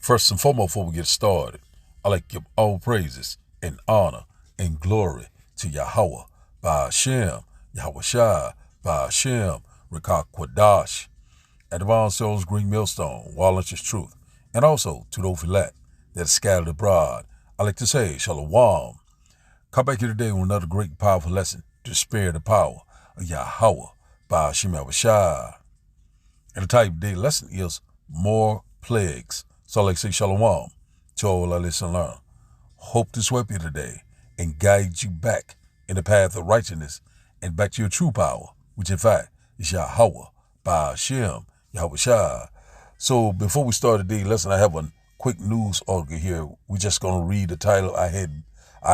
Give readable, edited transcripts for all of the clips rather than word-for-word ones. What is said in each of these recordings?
First and foremost, before we get started, I like to give all praises and honor and glory to Yahweh, by Hashem, Yahweh Shai, by Hashem, Rekah Kwadash, at Divine Souls Green Millstone, Wallach's Truth, and also to those elect that are scattered abroad. I like to say, Shalom. Come back here today with another great powerful lesson to spare the power of Yahweh, by Hashem Yahweh Shai. And the type of day lesson is more plagues. So I like to say shalom to all our listen and learn. Hope to sweep you today and guide you back in the path of righteousness and back to your true power, which in fact is Yahweh, by Hashem, Yahweh Shai. So before we start the day lesson, I have a quick news article here. We're just going to read the title. I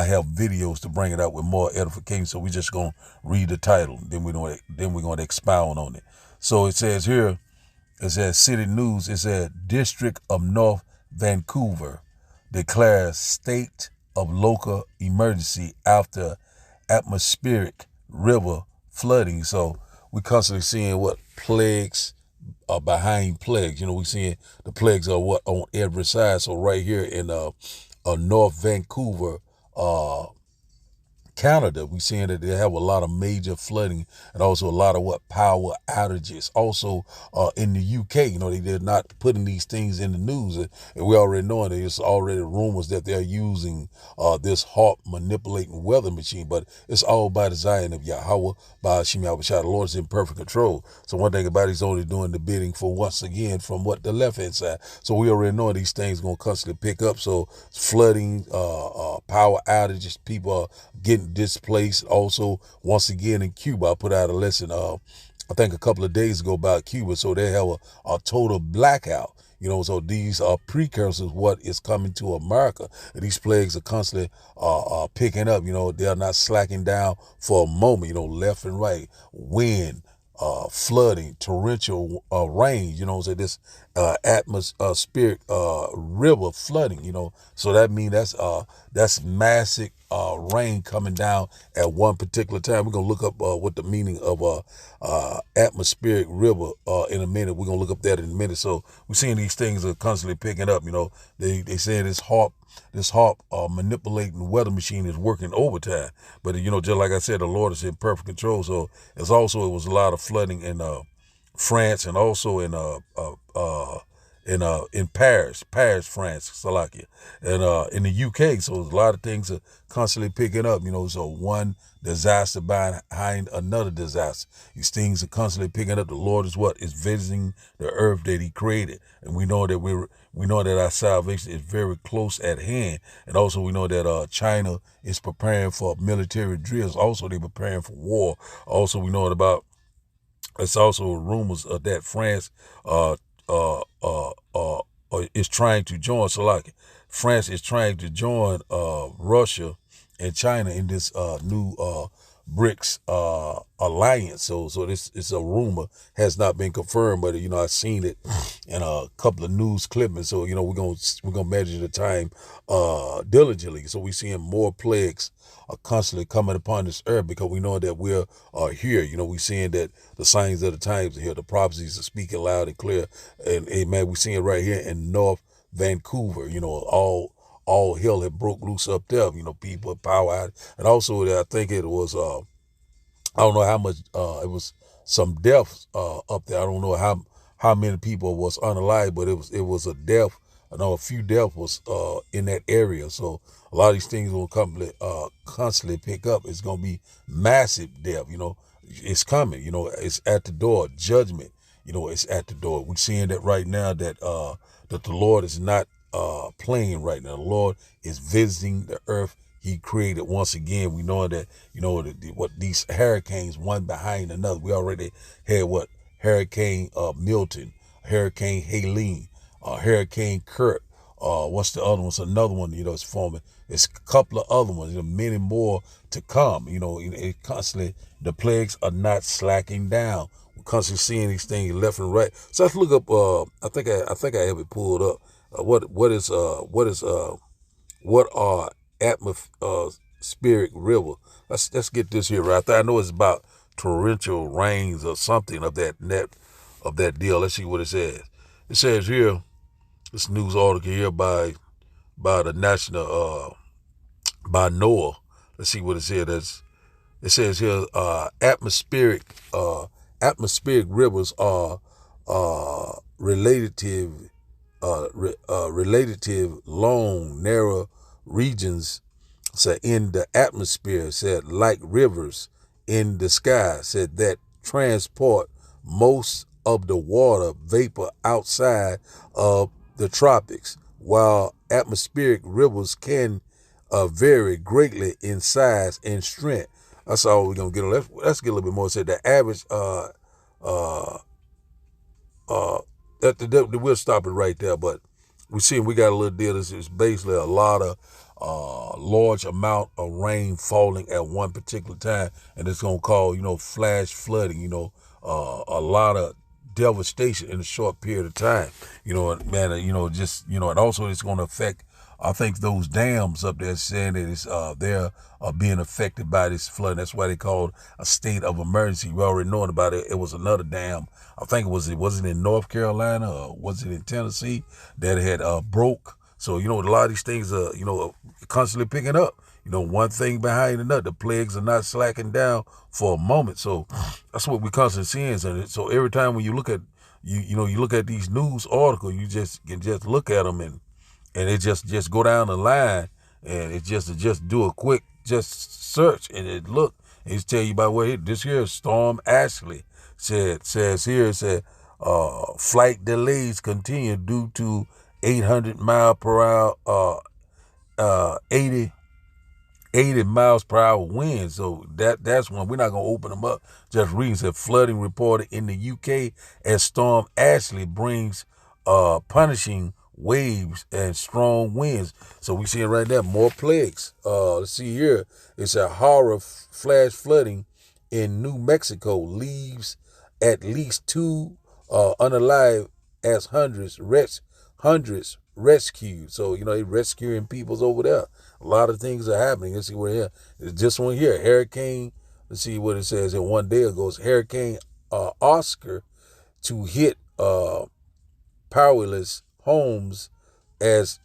have videos to bring it out with more edification, so we're just going to read the title. Then we're going to expound on it. So it says here, it says City News, it said District of North Vancouver declares state of local emergency after atmospheric river flooding. So we're constantly seeing what plagues are behind plagues. You know, we're seeing the plagues are what on every side. So right here in North Vancouver, Canada, we're seeing that they have a lot of major flooding and also a lot of power outages. Also in the UK, you know, they're not putting these things in the news, and we already know that it's already rumors that they're using this HARP manipulating weather machine, but it's all by design of Yahweh, by Hashem Yahweh Shai. The Lord is in perfect control. So one thing about it, he's only doing the bidding for once again from what the left hand side. So we already know these things going to constantly pick up. So flooding, power outages, people are getting displaced. Also, once again in Cuba, I put out a lesson, I think a couple of days ago about Cuba. So they have a total blackout. You know, so these are precursors what is coming to America. And these plagues are constantly picking up. You know, they're not slacking down for a moment. You know, left and right, wind, flooding, torrential rain. You know, so this atmospheric river flooding. You know, so that means that's massive rain coming down at one particular time. We're gonna look up what the meaning of atmospheric river in a minute. We're gonna look up that in a minute. So we're seeing these things are constantly picking up. You know, they say this HARP manipulating weather machine is working overtime. But you know, just like I said, the Lord is in perfect control. So it was a lot of flooding in France, and also in Paris, France, Salakia, and in the UK. So a lot of things are constantly picking up. You know, so one disaster behind another disaster. These things are constantly picking up. The Lord is visiting the earth that He created, and we know that our salvation is very close at hand. And also we know that China is preparing for military drills. Also they're preparing for war. Also we know about. It's also rumors that France is trying to join. So like France is trying to join Russia and China in this new BRICS alliance. So this is a rumor, has not been confirmed, but you know I've seen it in a couple of news clippings. So you know we're gonna measure the time diligently. So we're seeing more plagues are constantly coming upon this earth because we know that we're here. You know, we're seeing that the signs of the times are here. The prophecies are speaking loud and clear. And man, we're seeing right here in North Vancouver, you know, all hell had broke loose up there. You know, people power out. And also I think it was, I don't know how much, it was some deaths up there. I don't know how many people was unalive, but it was a death. I know a few deaths was in that area. So a lot of these things will constantly pick up. It's going to be massive death. You know, it's coming. You know, it's at the door. Judgment, you know, it's at the door. We're seeing that right now that the Lord is not playing right now. The Lord is visiting the earth He created once again. We know that, you know, what these hurricanes, one behind another. We already had Hurricane Milton, Hurricane Helene, Hurricane Kurt. What's the other one? It's another one, you know, it's forming. It's a couple of other ones, you know, many more to come. You know, it constantly, the plagues are not slacking down. We're constantly seeing these things left and right. So let's look up, I think I have it pulled up. What are atmospheric river? Let's get this here right. I know it's about torrential rains or something of that deal. Let's see what it says. It says here, this news article here by the national by NOAA. Let's see what it said. It says here, atmospheric rivers are relative long, narrow regions, said, in the atmosphere, said, like rivers in the sky, said, that transport most of the water vapor outside of the tropics, while atmospheric rivers can vary greatly in size and strength. That's all we're gonna get. Let's get a little bit more. Said the average uh uh we'll stop it right there. But we got a little deal. This is basically a lot of large amount of rain falling at one particular time, and it's gonna cause flash flooding. A lot of devastation in a short period of time. Man, and also it's gonna affect. I think those dams up there saying that they're being affected by this flood. That's why they called a state of emergency. We already knowing about it. It was another dam. I think it in North Carolina or was it in Tennessee that had broke. So a lot of these things are constantly picking up. One thing behind another. The plagues are not slacking down for a moment. So that's what we constantly seeing. And so every time when you look at you look at these news articles, you can just look at them and it just go down the line, and it just do a quick just search, and it tell you about what this here Storm Ashley says here. It said flight delays continue due to 800 mile per hour 80 miles per hour winds. So that's when we're not gonna open them up. Just reading, said flooding reported in the UK as Storm Ashley brings punishing waves and strong winds. So we see it right there, more plagues. Let's see here. It's a horror flash flooding in New Mexico leaves at least two unalive as hundreds rescued. So they rescuing peoples over there. A lot of things are happening. Let's see what here. Just one here. Hurricane. Let's see what it says. And one day ago, Hurricane Oscar to hit powerless homes as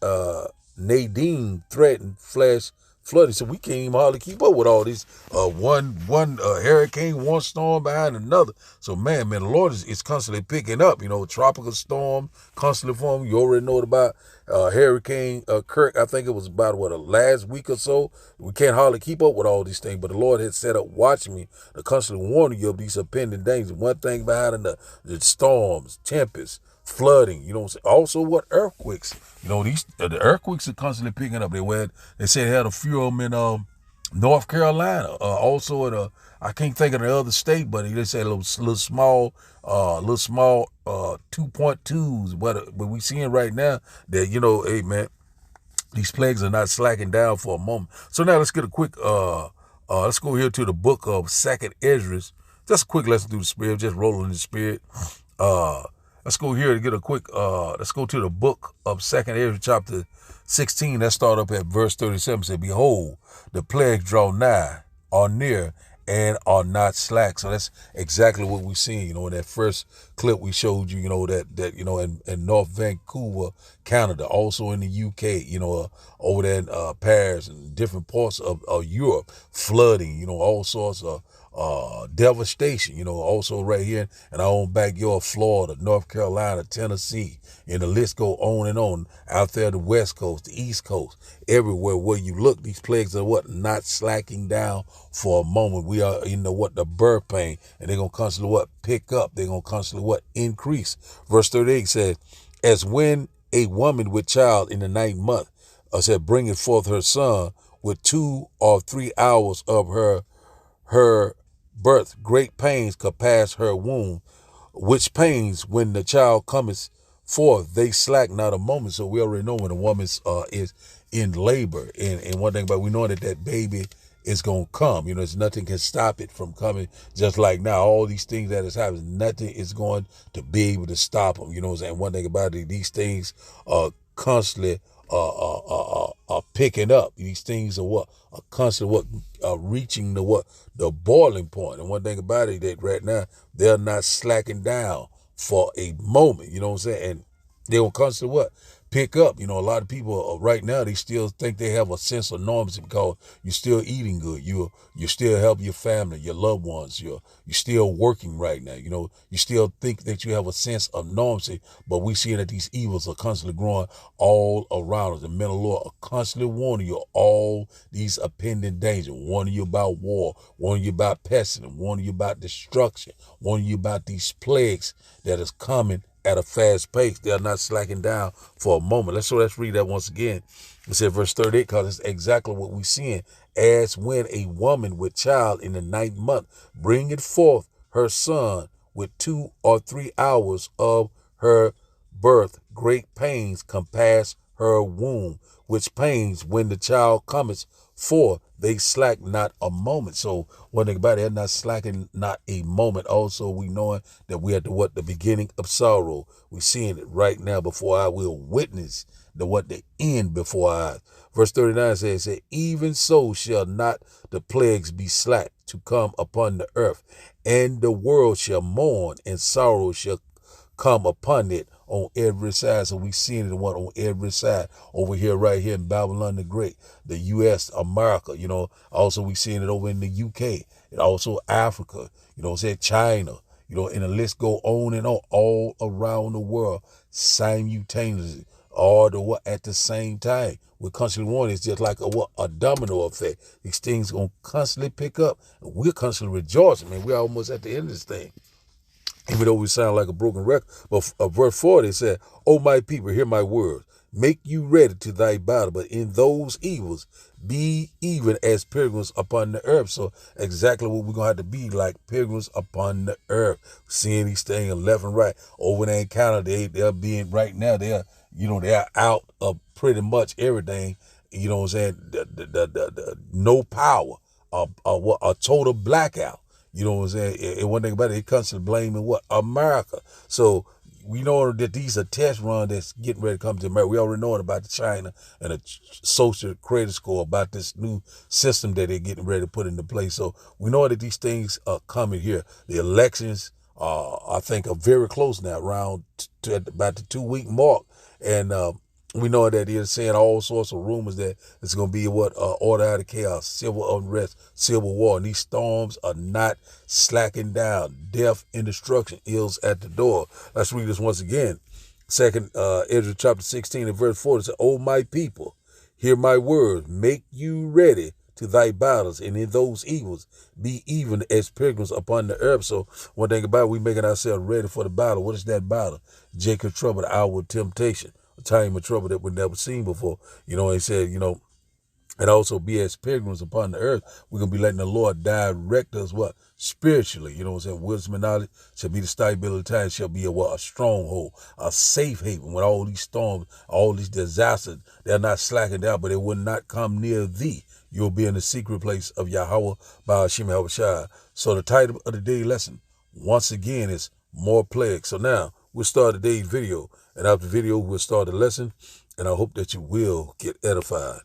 Nadine threatened flash flooding. So we can't even hardly keep up with all these one hurricane, one storm behind another. So man, the Lord is constantly picking up. Tropical storm constantly forming. You already know about Hurricane Kirk. I think it was about last week or so. We can't hardly keep up with all these things, but the Lord had set up watching me to constantly warn you of these impending dangers. One thing behind the storms, tempests, flooding, also what earthquakes, the earthquakes are constantly picking up. They said they had a few of them in North Carolina, also in I can't think of the other state, but they said little small 2.2s. But we seeing right now that hey man, these plagues are not slacking down for a moment. So now let's get a quick let's go here to the book of Second Esdras. Just a quick lesson through the spirit, just rolling in the spirit. Let's go here to get a quick, let's go to the book of Second Esdras chapter 16. Let's start up at verse 37. Say, behold, the plagues draw nigh, are near, and are not slack. So that's exactly what we've seen, in that first clip we showed you, that in North Vancouver, Canada, also in the UK, over there in Paris and different parts of Europe, flooding, all sorts of devastation, also right here in our own backyard, Florida, North Carolina, Tennessee, and the list go on and on. Out there, the West Coast, the East Coast, everywhere where you look, these plagues are not slacking down for a moment. We are in the birth pain, and they're gonna constantly pick up. They're gonna constantly increase. Verse 38 says, as when a woman with child in the 9th month said, bringing forth her son with 2 or 3 hours of her birth, great pains compass her womb, which pains when the child cometh forth, they slack not a moment. So we already know when a woman is in labor, and one thing about we know that baby is gonna come. There's nothing can stop it from coming. Just like now, all these things that is happening, nothing is going to be able to stop them. And one thing about it, these things are constantly picking up. These things are constantly reaching the boiling point. And one thing about it, that right now they're not slacking down for a moment. You know what I'm saying? They will constantly what? Pick up. You know, a lot of people right now, they still think they have a sense of normalcy because you're still eating good. You still help your family, your loved ones. You're still working right now. You know, you still think that you have a sense of normalcy, but we see that these evils are constantly growing all around us. The men of the Lord are constantly warning you of all these impending dangers, warning you about war, warning you about pestilence, warning you about destruction, warning you about these plagues that is coming at a fast pace. They are not slacking down for a moment. Let's read that once again. It said verse 38, because it's exactly what we're seeing. As when a woman with child in the ninth month bringeth forth her son with 2 or 3 hours of her birth, great pains compass her womb, which pains when the child cometh forth, they slack not a moment. So one thing about it, they're not slacking not a moment. Also, we knowing that we are the beginning of sorrow. We're seeing it right now before I will witness the end before our eyes. Verse 39 says, even so shall not the plagues be slack to come upon the earth, and the world shall mourn, and sorrow shall come upon it on every side. So we seeing it on every side over here, right here in Babylon the Great, the U.S., America, you know. Also we seeing it over in the U.K. and also Africa, you know, say China, you know, and the list go on and on all around the world simultaneously, all at the same time. We're constantly warning. It's just like a domino effect. These things gonna constantly pick up, and we're constantly rejoicing. Man, we're almost at the end of this thing, even though we sound like a broken record. But verse 40 said, "O my people, hear my words. Make you ready to thy battle, but in those evils be even as pilgrims upon the earth." So exactly what we're going to have to be, like pilgrims upon the earth. Seeing these things left and right. Over there in Canada, they're being, right now, they're out of pretty much everything. You know what I'm saying? The no power, a total blackout. You know what I'm saying? And one thing about it, it comes to blaming what? America. So we know that these are test runs that's getting ready to come to America. We already know about the China and the social credit score, about this new system that they're getting ready to put into place. So we know that these things are coming here. The elections, I think, are very close now, around about the 2-week mark. And we know that they're saying all sorts of rumors that it's going to be order out of chaos, civil unrest, civil war. And these storms are not slacking down. Death and destruction is at the door. Let's read this once again. Second Ezra chapter 16 and verse 4. It says, "O my people, hear my words. Make you ready to thy battles, and in those evils be even as pilgrims upon the earth." So one thing about it, we making ourselves ready for the battle. What is that battle? Jacob's trouble, the hour of temptation, a time of trouble that we've never seen before. You know, he said, you know, and also be as pilgrims upon the earth. We're going to be letting the Lord direct us what? Spiritually. You know what I'm saying? Wisdom and knowledge shall be the stability of time, shall be a stronghold, a safe haven. When all these storms, all these disasters, they're not slacking down, but they will not come near thee. You'll be in the secret place of Yahweh by Hashem Yahushua. So the title of the day lesson, once again, is More Plagues. So now we'll start today's video, and after the video, we'll start the lesson, and I hope that you will get edified.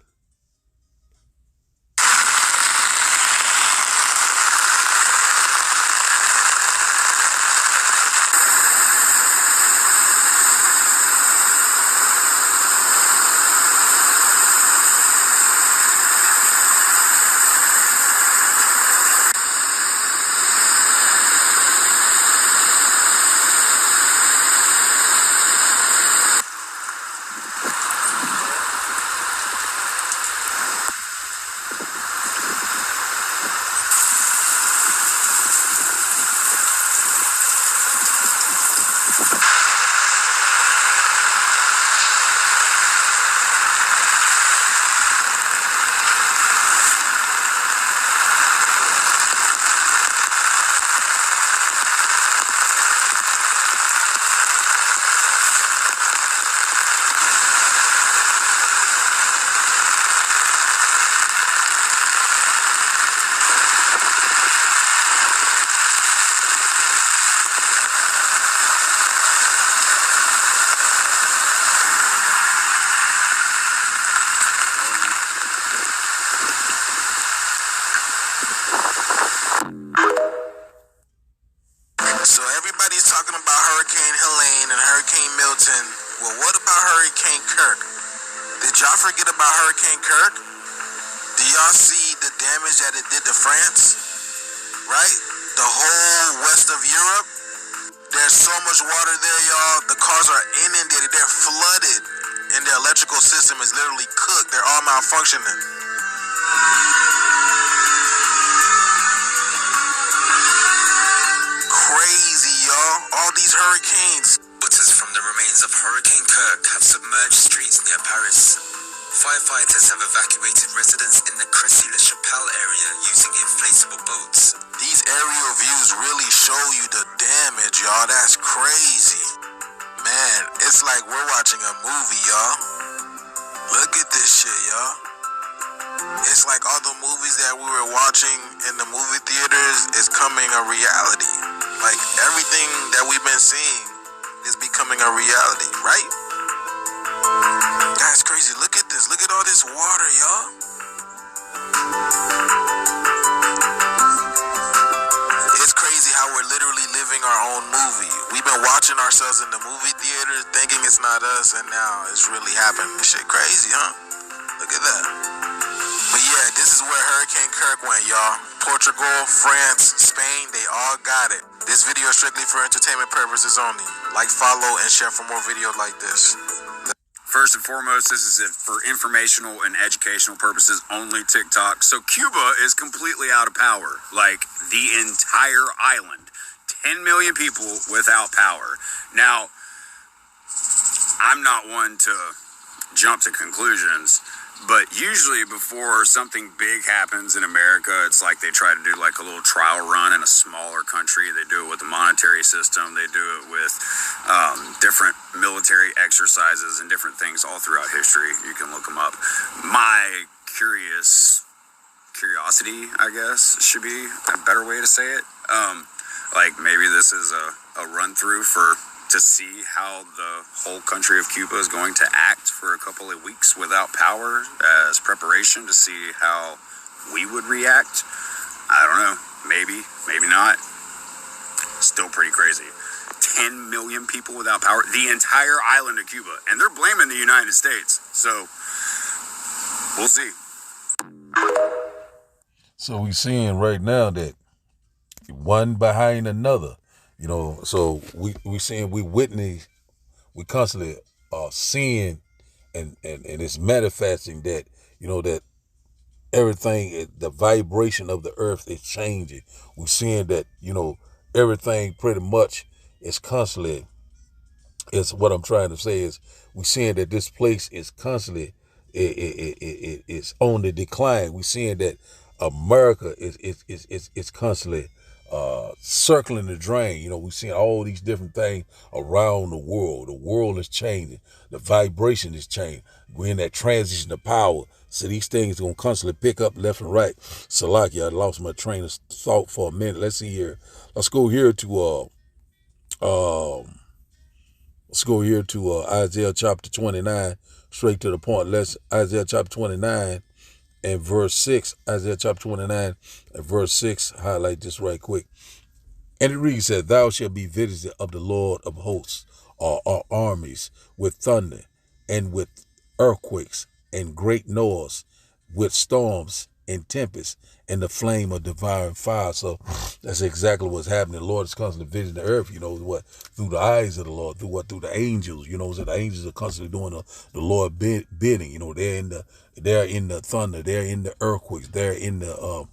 Kirk. Did y'all forget about Hurricane Kirk? Do y'all see the damage that it did to France? Right? The whole west of Europe? There's so much water there, y'all. The cars are inundated. They're flooded. And the electrical system is literally cooked. They're all malfunctioning. Crazy, y'all. All these hurricanes. Waters from the remains of Hurricane Kirk have submerged streets near Paris. Firefighters have evacuated residents in the Crécy-le-Chapelle area using inflatable boats. These aerial views really show you the damage, y'all. That's crazy. Man, it's like we're watching a movie, y'all. Look at this shit, y'all. It's like all the movies that we were watching in the movie theaters is coming a reality. Like everything that we've been seeing is becoming a reality, right? That's crazy. Look at this. Look at all this water, y'all. It's crazy how we're literally living our own movie. We've been watching ourselves in the movie theater thinking it's not us, and now it's really happening. This shit crazy, huh? Look at that. But yeah, this is where Hurricane Kirk went, y'all. Portugal, France, Spain, they all got it. This video is strictly for entertainment purposes only. Like, follow, and share for more videos like this. First and foremost, this is it for informational and educational purposes only TikTok. So Cuba is completely out of power. Like the entire island. 10 million people without power. Now, I'm not one to jump to conclusions, but usually before something big happens in America, it's like they try to do like a little trial run in a smaller country. They do it with the monetary system. They do it with different military exercises and different things all throughout history. You can look them up. My curiosity, I guess, should be a better way to say it. Like maybe this is a run through to see how the whole country of Cuba is going to act for a couple of weeks without power as preparation to see how we would react. I don't know. Maybe, maybe not. Still pretty crazy. 10 million people without power. The entire island of Cuba. And they're blaming the United States. So, we'll see. So we're seeing right now that one behind another, you know, so we constantly seeing and it's manifesting that, you know, that everything, the vibration of the earth is changing. We're seeing that, you know, everything pretty much is constantly, it's what I'm trying to say is we're seeing that this place is constantly, it's on the decline. We're seeing that America is constantly circling the drain. You know, we're seeing all these different things around the world. The world is changing. The vibration is changing. We're in that transition to power. So these things are going to constantly pick up left and right. Salaki, I lost my train of thought for a minute. Let's see here. Let's go here to Isaiah chapter 29, straight to the point. Isaiah chapter 29 and verse 6. Isaiah chapter 29 and verse 6. Highlight this right quick. And it reads that thou shalt be visited of the Lord of hosts, or armies, with thunder and with earthquakes and great noise, with storms and tempests and the flame of devouring fire. So that's exactly what's happening. The Lord is constantly visiting the earth, you know, what, through the eyes of the Lord, through the angels, you know, so the angels are constantly doing the Lord bidding, you know, they're in the thunder, they're in the earthquakes, they're in the,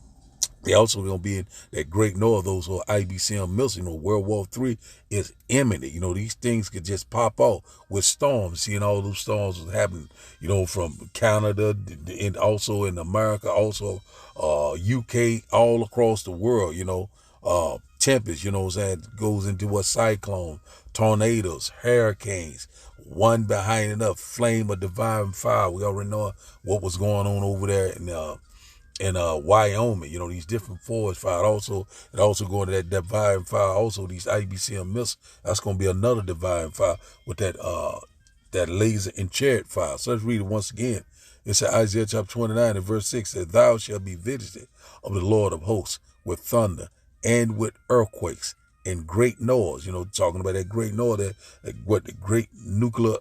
they also going to be in that great noise, those who are IBCM missiles. You know, World War III is imminent. You know, these things could just pop out with storms. Seeing all those storms was happening, you know, from Canada and also in America, also UK, all across the world, you know, tempest, you know, that goes into a cyclone, tornadoes, hurricanes, one behind another, flame of devouring fire. We already know what was going on over there in Wyoming, you know, these different forest fires. And also going to that divine fire, also these IBCM missiles, that's going to be another divine fire with that laser and chariot fire. So let's read it once again. It's Isaiah chapter 29 and verse 6 says, thou shalt be visited of the Lord of hosts with thunder and with earthquakes and great noise, talking about that great noise, the great nuclear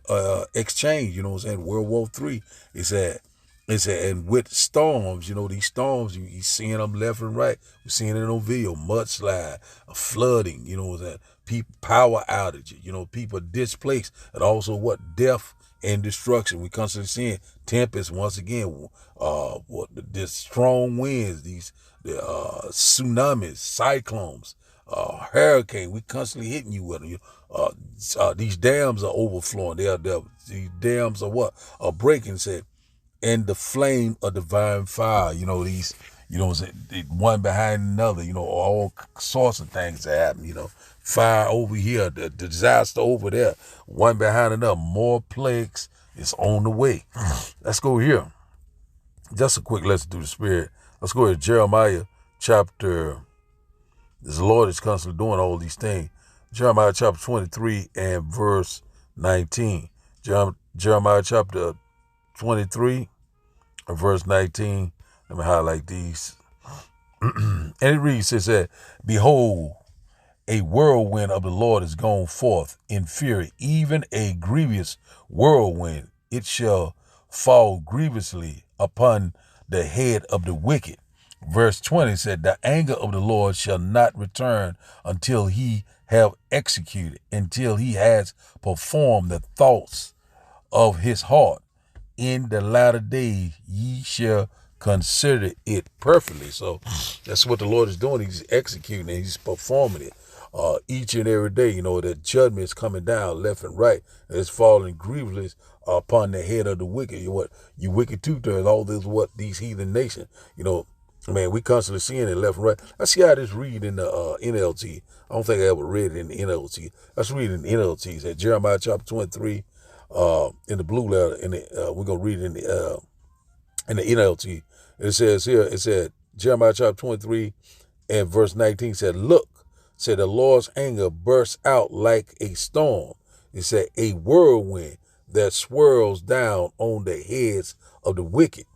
exchange, what I'm saying, World War III. And with storms, these storms, you seeing them left and right. We're seeing it on video, mudslide, flooding, what I'm saying, people, power outages, people displaced, and also death and destruction. We constantly seeing tempests once again, the strong winds, the tsunamis, cyclones, hurricane. We constantly hitting you with them. These dams are overflowing. These dams are breaking. Said, and the flame of divine fire. These. One behind another. All sorts of things that happen. Fire over here, the disaster over there, one behind another. More plagues is on the way. Let's go here. Just a quick lesson through the Spirit. Let's go to Jeremiah chapter. The Lord is constantly doing all these things. Jeremiah chapter 23 and verse 19. Jeremiah chapter 23 and verse 19. Let me highlight these. And it reads, it said, behold, a whirlwind of the Lord is gone forth in fury, even a grievous whirlwind. It shall fall grievously upon the head of the wicked. Verse 20 said, the anger of the Lord shall not return until he have executed, until he has performed the thoughts of his heart. In the latter days ye shall consider it perfectly. So that's what the Lord is doing. He's executing it. He's performing it. Each and every day, that judgment is coming down left and right. It's falling grievously upon the head of the wicked. You wicked two-thirds, all this, these heathen nations, man, we constantly seeing it left and right. Let's see how this read in the NLT. I don't think I ever read it in the NLT. Let's read it in the NLT. It's at Jeremiah chapter 23 in the blue letter. And we're going to read it in the NLT. It says here, it said, Jeremiah chapter 23 and verse 19 said, look, said the Lord's anger bursts out like a storm. It said a whirlwind that swirls down on the heads of the wicked.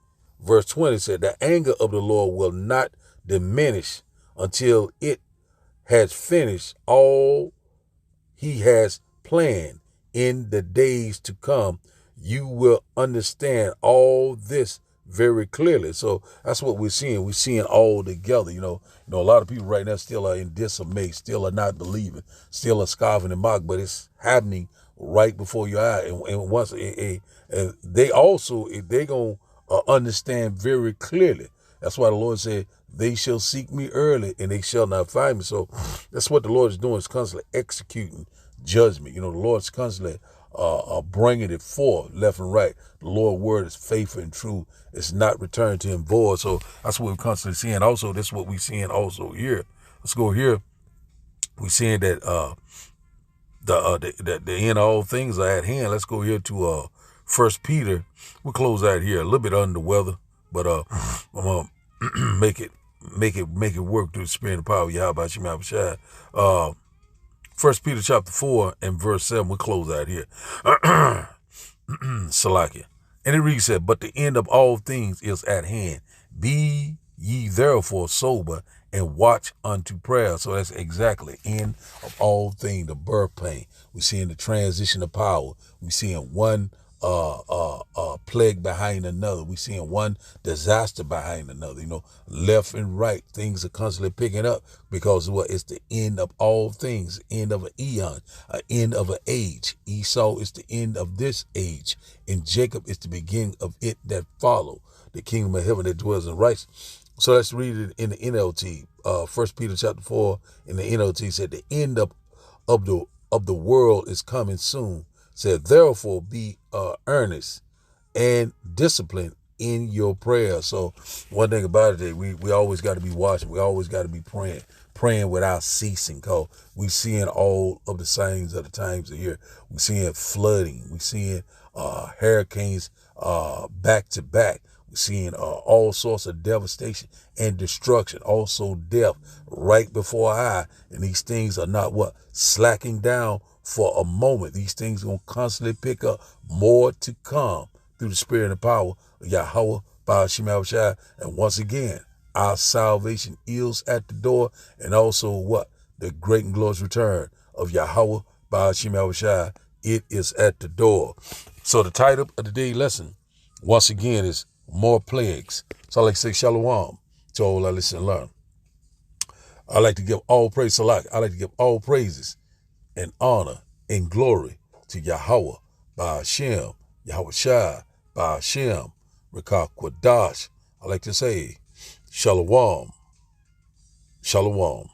Verse 20 said the anger of the Lord will not diminish until it has finished all he has planned in the days to come. You will understand all this very clearly. So that's what we're seeing. We're seeing all together. A lot of people right now still are in dismay, still are not believing, still are scoffing and mock, but it's happening right before your eye. And once they also, if they gonna understand very clearly. That's why the Lord said, they shall seek me early and they shall not find me. So that's what the Lord is doing, is constantly executing judgment. The Lord's constantly bringing it forth left and right. The Lord's word is faithful and true. It's not returned to him void. So that's what we're constantly seeing. Also, this is what we're seeing also here. Let's go here. We're seeing that the end of all things are at hand. Let's go here to 1 Peter. We'll close out here a little bit under the weather, but I'm gonna make it work through the Spirit and the power of Yahweh Shema Shai. 1 Peter chapter 4 and verse 7. We'll close out here. Salakia. And it reads, said, but the end of all things is at hand. Be ye therefore sober and watch unto prayer. So that's exactly end of all things, the birth pain. We're seeing the transition of power. We're seeing one plague behind another. We're seeing one disaster behind another. Left and right, things are constantly picking up because it's the end of all things, end of an eon, an end of an age. Esau is the end of this age, and Jacob is the beginning of it that follow, the kingdom of heaven that dwells in righteousness. So let's read it in the NLT. 1 Peter chapter 4 in the NLT said the end of the world is coming soon. Said, therefore be earnest and disciplined in your prayer. So one thing about it, we always got to be watching. We always got to be praying without ceasing. Because we seeing all of the signs of the times of here. We seeing flooding. We seeing hurricanes back to back. We're seeing all sorts of devastation and destruction, also death right before our eye. And these things are not slacking down for a moment. These things are going to constantly pick up, more to come through the Spirit and the power of Yahweh by Shema Shai. And once again, our salvation is at the door, and also the great and glorious return of Yahweh Ba'ashim Yahushua. It is at the door. So the title of the day lesson, once again, is More Plagues. So I like to say shalom to all I listen and learn. I like to give all praise to Allah. I like to give all praises and honor and glory to Yahweh Ba'ashim Yahushua Ba'ashim Rekah Quadash. I like to say shalom. Shalom.